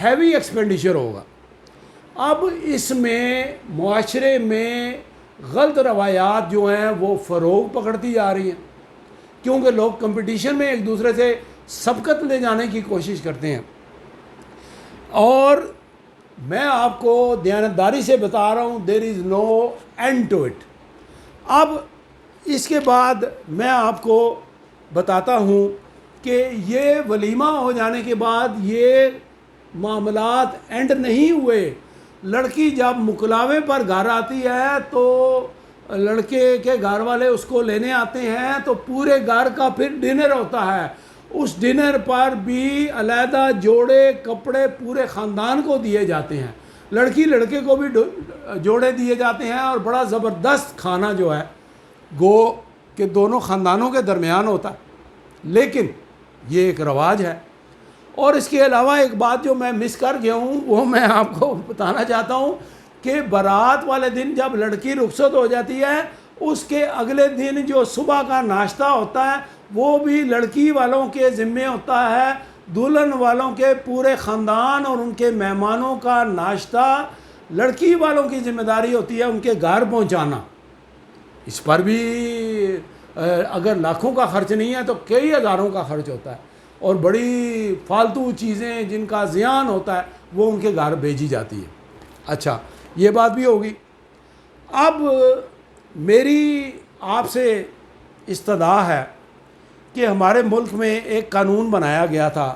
ہیوی ایکسپینڈیچر ہوگا۔ اب اس میں معاشرے میں غلط روایات جو ہیں وہ فروغ پکڑتی جا رہی ہیں، کیونکہ لوگ کمپٹیشن میں ایک دوسرے سے سبقت لے جانے کی کوشش کرتے ہیں۔ اور میں آپ کو دیانتداری سے بتا رہا ہوں there is no end to it۔ اب اس کے بعد میں آپ کو بتاتا ہوں کہ یہ ولیمہ ہو جانے کے بعد یہ معاملات اینڈ نہیں ہوئے۔ لڑکی جب مکلاوے پر گھر آتی ہے تو لڑکے کے گھر والے اس کو لینے آتے ہیں، تو پورے گھر کا پھر ڈنر ہوتا ہے۔ اس ڈنر پر بھی علیحدہ جوڑے کپڑے پورے خاندان کو دیے جاتے ہیں، لڑکی لڑکے کو بھی جوڑے دیے جاتے ہیں، اور بڑا زبردست کھانا جو ہے گو کہ دونوں خاندانوں کے درمیان ہوتا ہے۔ لیکن یہ ایک رواج ہے۔ اور اس کے علاوہ ایک بات جو میں مس کر گیا ہوں وہ میں آپ کو بتانا چاہتا ہوں کہ بارات والے دن جب لڑکی رخصت ہو جاتی ہے، اس کے اگلے دن جو صبح کا ناشتہ ہوتا ہے وہ بھی لڑکی والوں کے ذمے ہوتا ہے۔ دلہن والوں کے پورے خاندان اور ان کے مہمانوں کا ناشتہ لڑکی والوں کی ذمہ داری ہوتی ہے ان کے گھر پہنچانا۔ اس پر بھی اگر لاکھوں کا خرچ نہیں ہے تو کئی ہزاروں کا خرچ ہوتا ہے، اور بڑی فالتو چیزیں جن کا زیان ہوتا ہے وہ ان کے گھر بھیجی جاتی ہے۔ اچھا، یہ بات بھی ہوگی۔ اب میری آپ سے استدعا ہے کہ ہمارے ملک میں ایک قانون بنایا گیا تھا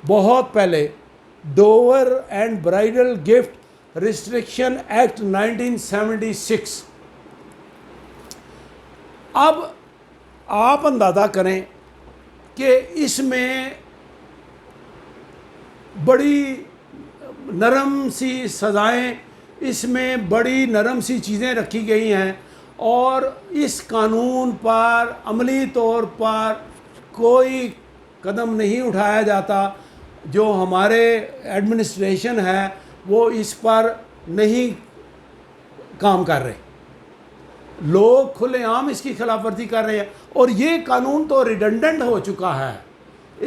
بہت پہلے، dower and bridal gift restriction act 1976۔ اب آپ اندازہ کریں کہ اس میں بڑی نرم سی سزائیں، اس میں بڑی نرم سی چیزیں رکھی گئی ہیں، اور اس قانون پر عملی طور پر کوئی قدم نہیں اٹھایا جاتا۔ جو ہمارے ایڈمنسٹریشن ہے وہ اس پر نہیں کام کر رہے. لوگ کھلے عام اس کی خلاف ورزی کر رہے ہیں، اور یہ قانون تو ریڈنڈنٹ ہو چکا ہے.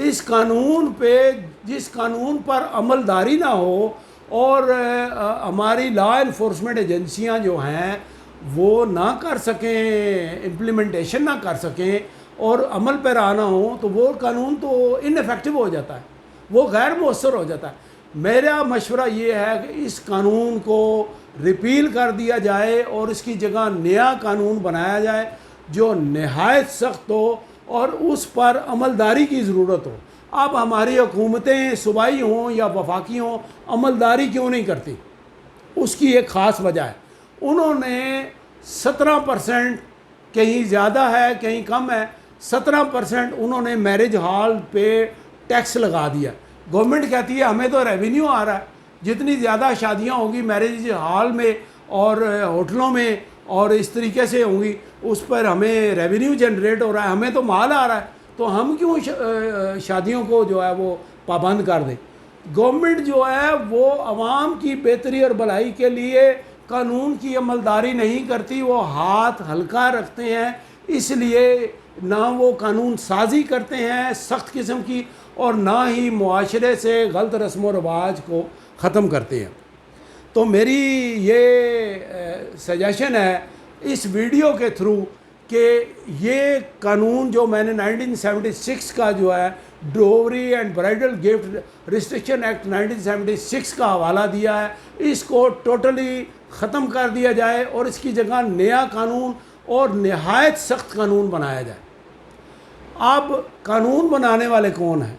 اس قانون پہ، جس قانون پر عمل داری نہ ہو اور ہماری لا انفورسمنٹ ایجنسیاں جو ہیں وہ نہ کر سکیں، امپلیمنٹیشن نہ کر سکیں اور عمل پہ آنا ہو، تو وہ قانون تو ان افیکٹو ہو جاتا ہے، وہ غیر مؤثر ہو جاتا ہے. میرا مشورہ یہ ہے کہ اس قانون کو ریپیل کر دیا جائے اور اس کی جگہ نیا قانون بنایا جائے جو نہایت سخت ہو اور اس پر عملداری کی ضرورت ہو. اب ہماری حکومتیں صوبائی ہوں یا وفاقی ہوں عملداری کیوں نہیں کرتی؟ اس کی ایک خاص وجہ ہے. انہوں نے 17%، کہیں زیادہ ہے کہیں کم ہے، 17% انہوں نے میرج ہال پہ ٹیکس لگا دیا. گورنمنٹ کہتی ہے ہمیں تو ریونیو آ رہا ہے، جتنی زیادہ شادیاں ہوں گی میرج ہال میں اور ہوٹلوں میں اور اس طریقے سے ہوں گی، اس پر ہمیں ریونیو جنریٹ ہو رہا ہے، ہمیں تو مال آ رہا ہے، تو ہم کیوں شادیوں کو جو ہے وہ پابند کر دیں؟ گورنمنٹ جو ہے وہ عوام کی بہتری اور بھلائی کے لیے قانون کی عملداری نہیں کرتی، وہ ہاتھ ہلکا رکھتے ہیں. اس لیے نہ وہ قانون سازی کرتے ہیں سخت قسم کی، اور نہ ہی معاشرے سے غلط رسم و رواج کو ختم کرتے ہیں. تو میری یہ سجیشن ہے اس ویڈیو کے تھرو کہ یہ قانون جو میں نے 1976 کا جو ہے dowry and bridal gift restriction act 1976 کا حوالہ دیا ہے، اس کو ٹوٹلی ختم کر دیا جائے اور اس کی جگہ نیا قانون اور نہایت سخت قانون بنایا جائے. اب قانون بنانے والے کون ہیں؟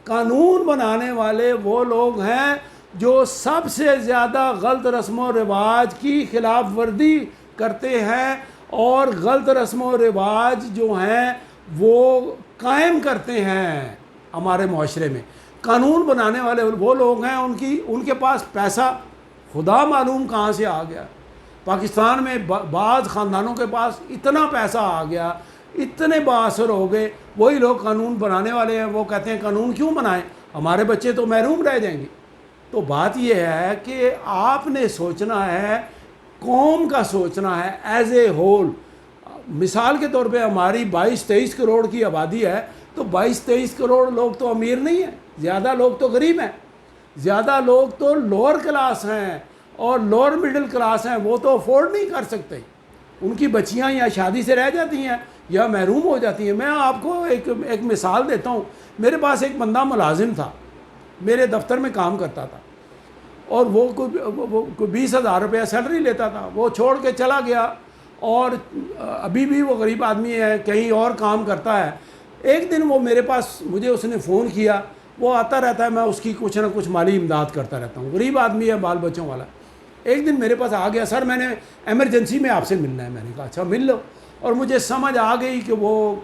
قانون بنانے والے وہ لوگ ہیں جو سب سے زیادہ غلط رسم و رواج کی خلاف ورزی کرتے ہیں اور غلط رسم و رواج جو ہیں وہ قائم کرتے ہیں ہمارے معاشرے میں. قانون بنانے والے وہ لوگ ہیں ان کے پاس پیسہ خدا معلوم کہاں سے آ گیا. پاکستان میں بعض خاندانوں کے پاس اتنا پیسہ آ گیا، اتنے بااثر ہو گئے، وہی لوگ قانون بنانے والے ہیں. وہ کہتے ہیں قانون کیوں بنائیں، ہمارے بچے تو محروم رہ جائیں گے. تو بات یہ ہے کہ آپ نے سوچنا ہے، قوم کا سوچنا ہے ایز اے ہول. مثال کے طور پہ ہماری 22-23 کروڑ کی آبادی ہے، تو 22-23 کروڑ لوگ تو امیر نہیں ہیں، زیادہ لوگ تو غریب ہیں، زیادہ لوگ تو لوور کلاس ہیں اور لوور مڈل کلاس ہیں، وہ تو افورڈ نہیں کر سکتے. ان کی بچیاں یا شادی سے رہ جاتی ہیں یا محروم ہو جاتی ہیں. میں آپ کو ایک مثال دیتا ہوں. میرے پاس ایک بندہ ملازم تھا، میرے دفتر میں کام کرتا تھا، اور وہ کوئی 20,000 روپیہ سیلری لیتا تھا. وہ چھوڑ کے چلا گیا اور ابھی بھی وہ غریب آدمی ہے، کہیں اور کام کرتا ہے. ایک دن وہ میرے پاس، مجھے اس نے فون کیا. وہ آتا رہتا ہے، میں اس کی کچھ نہ کچھ مالی امداد کرتا رہتا ہوں. غریب آدمی ہے، بال بچوں والا. ایک دن میرے پاس آ گیا، سر میں نے ایمرجنسی میں آپ سے ملنا ہے. میں نے کہا اچھا مل لو. اور مجھے سمجھ آ گئی کہ وہ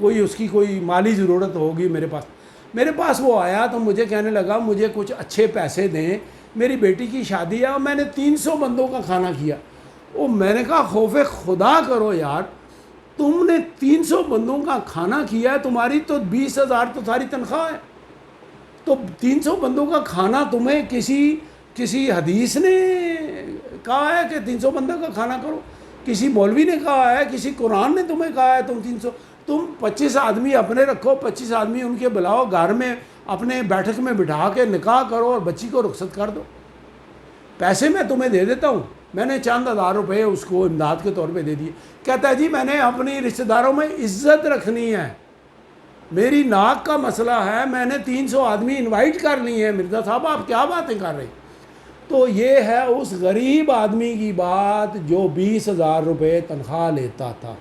اس کی کوئی مالی ضرورت ہوگی. میرے پاس وہ آیا تو مجھے کہنے لگا مجھے کچھ اچھے پیسے دیں، میری بیٹی کی شادی ہے اور میں نے 300 بندوں کا کھانا کیا. میں نے کہا خوف خدا کرو یار، تم نے 300 بندوں کا کھانا کیا ہے، تمہاری تو 20,000 تو ساری تنخواہ ہے. تو 300 بندوں کا کھانا تمہیں کسی حدیث نے کہا ہے کہ 300 بندوں کا کھانا کرو؟ کسی مولوی نے کہا ہے؟ کسی قرآن نے تمہیں کہا ہے تم 25 آدمی اپنے رکھو، 25 آدمی ان کے بلاؤ، گھر میں اپنے بیٹھک میں بٹھا کے نکاح کرو اور بچی کو رخصت کر دو. پیسے میں تمہیں دے دیتا ہوں. میں نے چند ہزار روپے اس کو امداد کے طور پہ دے دیے. کہتا ہے جی میں نے اپنی رشتہ داروں میں عزت رکھنی ہے، میری ناک کا مسئلہ ہے، میں نے 300 آدمی انوائٹ کر لی ہیں. مرزا صاحب آپ کیا باتیں کر رہے ہیں؟ تو یہ ہے اس غریب آدمی کی بات جو 20,000 روپے تنخواہ لیتا تھا.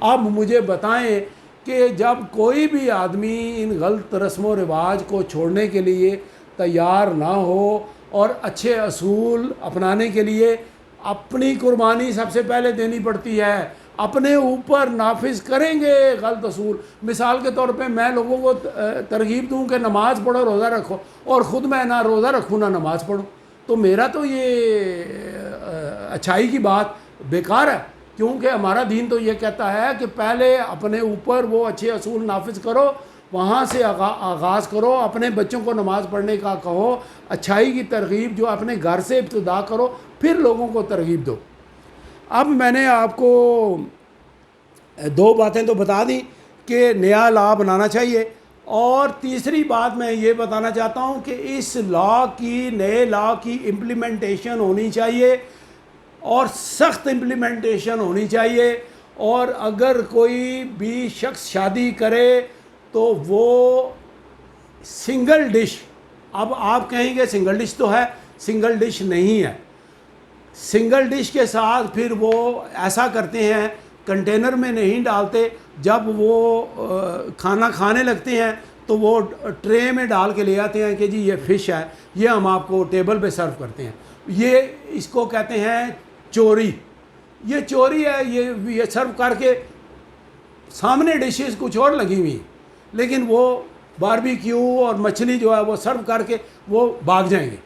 اب مجھے بتائیں کہ جب کوئی بھی آدمی ان غلط رسم و رواج کو چھوڑنے کے لیے تیار نہ ہو اور اچھے اصول اپنانے کے لیے اپنی قربانی سب سے پہلے دینی پڑتی ہے، اپنے اوپر نافذ کریں گے غلط اصول. مثال کے طور پہ میں لوگوں کو ترغیب دوں کہ نماز پڑھو، روزہ رکھو، اور خود میں نہ روزہ رکھوں نہ نماز پڑھوں، تو میرا تو یہ اچھائی کی بات بیکار ہے. کیونکہ ہمارا دین تو یہ کہتا ہے کہ پہلے اپنے اوپر وہ اچھے اصول نافذ کرو، وہاں سے آغاز کرو، اپنے بچوں کو نماز پڑھنے کا کہو، اچھائی کی ترغیب جو اپنے گھر سے ابتدا کرو، پھر لوگوں کو ترغیب دو۔ اب میں نے آپ کو 2 باتیں تو بتا دیں کہ نیا لا بنانا چاہیے، اور تیسری بات میں یہ بتانا چاہتا ہوں کہ اس نئے لا کی امپلیمنٹیشن ہونی چاہیے، اور سخت امپلیمنٹیشن ہونی چاہیے۔ اور اگر کوئی بھی شخص شادی کرے تو وہ سنگل ڈش، اب آپ کہیں گے سنگل ڈش تو ہے، سنگل ڈش نہیں ہے۔ سنگل ڈش کے ساتھ پھر وہ ایسا کرتے ہیں، کنٹینر میں نہیں ڈالتے، جب وہ کھانا کھانے لگتے ہیں تو وہ ٹرے میں ڈال کے لے آتے ہیں کہ جی یہ فش ہے، یہ ہم آپ کو ٹیبل پہ سرو کرتے ہیں۔ یہ اس کو کہتے ہیں چوری، یہ چوری ہے۔ یہ سرو کر کے سامنے ڈشز کچھ اور لگی ہوئی ہیں، لیکن وہ باربیکیو اور مچھلی جو ہے وہ سرو کر کے وہ بھاگ جائیں گے۔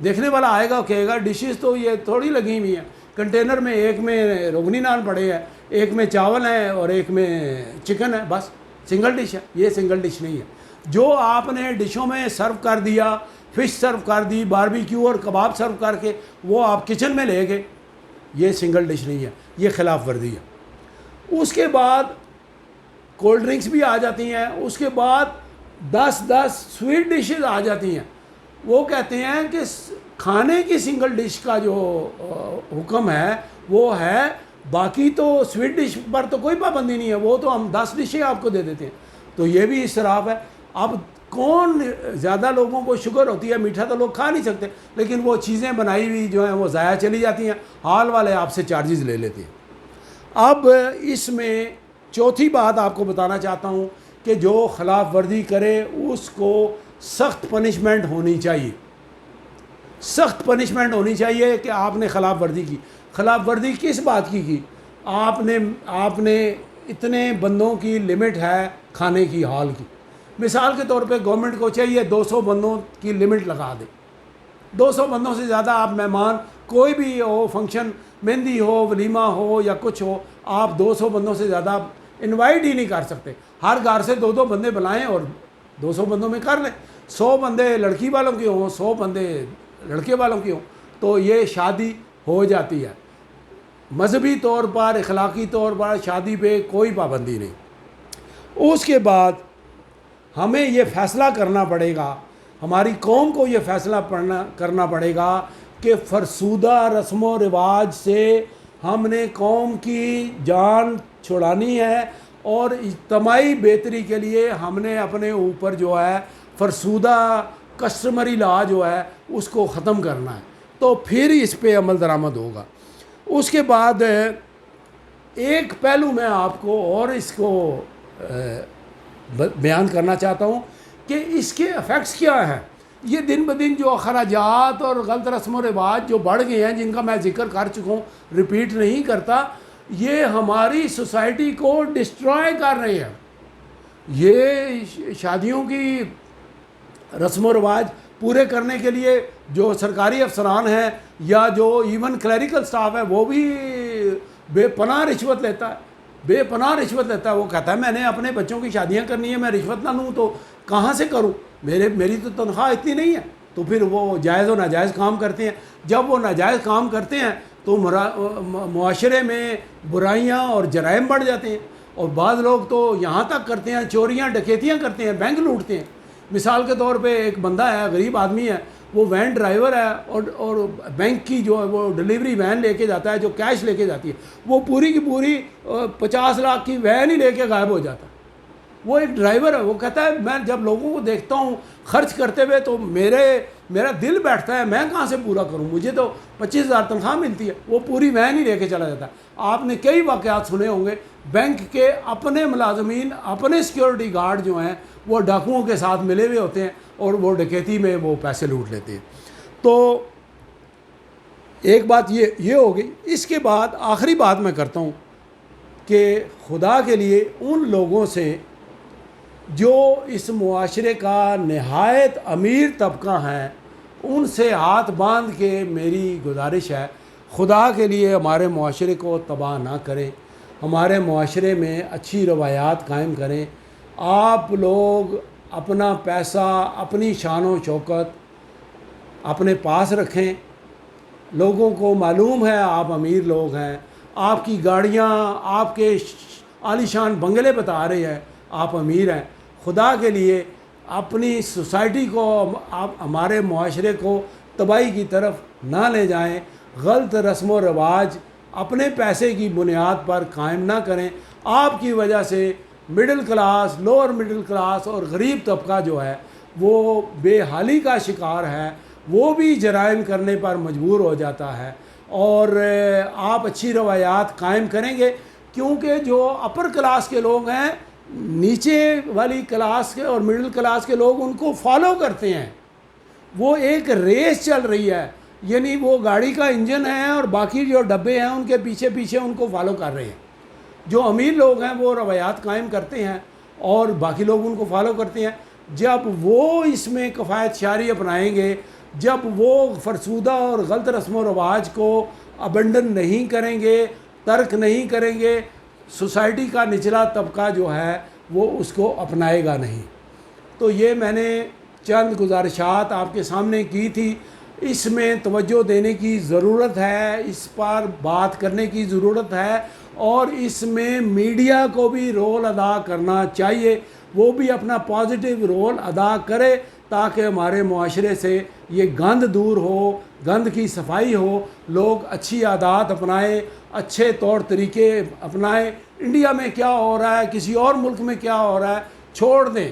دیکھنے والا آئے گا کہے گا ڈشز تو یہ تھوڑی لگی ہوئی ہیں، کنٹینر میں ایک میں روغنی نان پڑے ہیں، ایک میں چاول ہیں اور ایک میں چکن ہے، بس سنگل ڈش ہے۔ یہ سنگل ڈش نہیں ہے۔ جو آپ نے ڈشوں میں سرو کر دیا، فش سرو کر دی، باربیکیو اور کباب سرو کر کے وہ آپ کچن میں لے گئے، یہ سنگل ڈش نہیں ہے، یہ خلاف ورزی ہے۔ اس کے بعد کولڈ ڈرنکس بھی آ جاتی ہیں، اس کے بعد 10 سویٹ ڈشز آ جاتی ہیں۔ وہ کہتے ہیں کہ کھانے کی سنگل ڈش کا جو حکم ہے وہ ہے، باقی تو سویٹ ڈش پر تو کوئی پابندی نہیں ہے، وہ تو ہم 10 ڈشیں آپ کو دے دیتے ہیں۔ تو یہ بھی اسراف ہے۔ اب کون زیادہ لوگوں کو شوگر ہوتی ہے، میٹھا تو لوگ کھا نہیں سکتے، لیکن وہ چیزیں بنائی ہوئی جو ہیں وہ ضائع چلی جاتی ہیں، ہال والے آپ سے چارجز لے لیتے ہیں۔ اب اس میں چوتھی بات آپ کو بتانا چاہتا ہوں کہ جو خلاف ورزی کرے اس کو سخت پنشمنٹ ہونی چاہیے، سخت پنشمنٹ ہونی چاہیے کہ آپ نے خلاف ورزی کی۔ خلاف ورزی کس بات کی آپ نے اتنے بندوں کی لمٹ ہے کھانے کی، ہال کی، مثال کے طور پہ گورنمنٹ کو چاہیے 200 بندوں کی لمٹ لگا دے۔ 200 بندوں سے زیادہ آپ مہمان کوئی بھی ہو، فنکشن مہندی ہو، ولیمہ ہو یا کچھ ہو، آپ 200 بندوں سے زیادہ انوائٹ ہی نہیں کر سکتے۔ ہر گھر سے 2 بندے بلائیں اور 200 بندوں میں کر لیں۔ 100 بندے لڑکی والوں کے ہوں، 100 بندے لڑکے والوں کے ہوں، تو یہ شادی ہو جاتی ہے۔ مذہبی طور پر، اخلاقی طور پر شادی پہ کوئی پابندی نہیں۔ اس کے بعد ہمیں یہ فیصلہ کرنا پڑے گا، ہماری قوم کو یہ فیصلہ کرنا پڑے گا کہ فرسودہ رسم و رواج سے ہم نے قوم کی جان چھڑانی ہے، اور اجتماعی بہتری کے لیے ہم نے اپنے اوپر جو ہے فرسودہ کسٹمری لا جو ہے اس کو ختم کرنا ہے، تو پھر اس پہ عمل درآمد ہوگا۔ اس کے بعد ایک پہلو میں آپ کو اور اس کو بیان کرنا چاہتا ہوں کہ اس کے ایفیکٹس کیا ہیں۔ یہ دن بدن جو اخراجات اور غلط رسم و رواج جو بڑھ گئے ہیں، جن کا میں ذکر کر چکا ہوں، ریپیٹ نہیں کرتا، یہ ہماری سوسائٹی کو ڈسٹرائے کر رہے ہیں۔ یہ شادیوں کی رسم و رواج پورے کرنے کے لیے جو سرکاری افسران ہیں یا جو ایون کلیریکل سٹاف ہے وہ بھی بے پناہ رشوت لیتا ہے، بے پناہ رشوت لیتا ہے۔ وہ کہتا ہے میں نے اپنے بچوں کی شادیاں کرنی ہے، میں رشوت نہ لوں تو کہاں سے کروں، میری تو تنخواہ اتنی نہیں ہے۔ تو پھر وہ جائز و ناجائز کام کرتے ہیں۔ جب وہ ناجائز کام کرتے ہیں تو معاشرے میں برائیاں اور جرائم بڑھ جاتے ہیں، اور بعض لوگ تو یہاں تک کرتے ہیں، چوریاں ڈکیتیاں کرتے ہیں، بینک لوٹتے ہیں۔ مثال کے طور پہ ایک بندہ ہے، غریب آدمی ہے، وہ وین ڈرائیور ہے، اور بینک کی جو ہے وہ ڈلیوری وین لے کے جاتا ہے جو کیش لے کے جاتی ہے، وہ پوری کی پوری 50 لاکھ کی وین ہی لے کے غائب ہو جاتا ہے۔ وہ ایک ڈرائیور ہے، وہ کہتا ہے میں جب لوگوں کو دیکھتا ہوں خرچ کرتے ہوئے تو میرا دل بیٹھتا ہے، میں کہاں سے پورا کروں، مجھے تو 25,000 تنخواہ ملتی ہے۔ وہ پوری وین ہی لے کے چلا جاتا ہے۔ آپ نے کئی واقعات سنے ہوں گے، بینک کے اپنے ملازمین، اپنے سیکیورٹی گارڈ جو ہیں وہ ڈاکوؤں کے ساتھ ملے ہوئے ہوتے ہیں اور وہ ڈکیتی میں وہ پیسے لوٹ لیتے ہیں۔ تو ایک بات یہ ہو گئی۔ اس کے بعد آخری بات میں کرتا ہوں کہ خدا کے لیے ان لوگوں سے جو اس معاشرے کا نہایت امیر طبقہ ہیں، ان سے ہاتھ باندھ کے میری گزارش ہے، خدا کے لیے ہمارے معاشرے کو تباہ نہ کریں، ہمارے معاشرے میں اچھی روایات قائم کریں، آپ لوگ اپنا پیسہ، اپنی شان و شوکت اپنے پاس رکھیں. لوگوں کو معلوم ہے آپ امیر لوگ ہیں، آپ کی گاڑیاں، آپ کے عالی شان بنگلے بتا رہے ہیں آپ امیر ہیں. خدا کے لیے اپنی سوسائٹی کو، آپ ہمارے معاشرے کو تباہی کی طرف نہ لے جائیں. غلط رسم و رواج اپنے پیسے کی بنیاد پر قائم نہ کریں. آپ کی وجہ سے middle class, lower middle class اور غریب طبقہ جو ہے وہ بے حالی کا شکار ہے، وہ بھی جرائم کرنے پر مجبور ہو جاتا ہے. اور آپ اچھی روایات قائم کریں گے، کیونکہ جو اپر کلاس کے لوگ ہیں، نیچے والی کلاس کے اور مڈل کلاس کے لوگ ان کو فالو کرتے ہیں. وہ ایک ریس چل رہی ہے، یعنی وہ گاڑی کا انجن ہے اور باقی جو ڈبے ہیں ان کے پیچھے پیچھے ان کو فالو کر رہے ہیں. جو امیر لوگ ہیں وہ روایات قائم کرتے ہیں اور باقی لوگ ان کو فالو کرتے ہیں. جب وہ اس میں کفایت شعاری اپنائیں گے، جب وہ فرسودہ اور غلط رسم و رواج کو ابنڈن نہیں کریں گے، ترک نہیں کریں گے، سوسائٹی کا نچلا طبقہ جو ہے وہ اس کو اپنائے گا نہیں. تو یہ میں نے چند گزارشات آپ کے سامنے کی تھی. اس میں توجہ دینے کی ضرورت ہے، اس پر بات کرنے کی ضرورت ہے، اور اس میں میڈیا کو بھی رول ادا کرنا چاہیے. وہ بھی اپنا پازیٹیو رول ادا کرے تاکہ ہمارے معاشرے سے یہ گند دور ہو، گند کی صفائی ہو، لوگ اچھی عادات اپنائیں، اچھے طور طریقے اپنائیں. انڈیا میں کیا ہو رہا ہے، کسی اور ملک میں کیا ہو رہا ہے، چھوڑ دیں.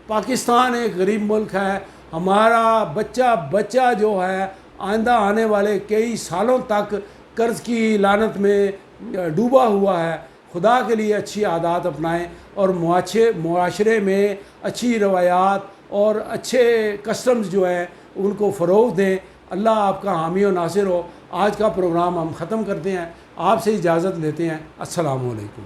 پاکستان ایک غریب ملک ہے. ہمارا بچہ جو ہے آئندہ آنے والے کئی سالوں تک قرض کی لعنت میں ڈوبا ہوا ہے. خدا کے لیے اچھی عادات اپنائیں اور معاشرے میں اچھی روایات اور اچھے کسٹمز جو ہیں ان کو فروغ دیں. اللہ آپ کا حامی و ناصر ہو. آج کا پروگرام ہم ختم کرتے ہیں، آپ سے اجازت لیتے ہیں. السلام علیکم.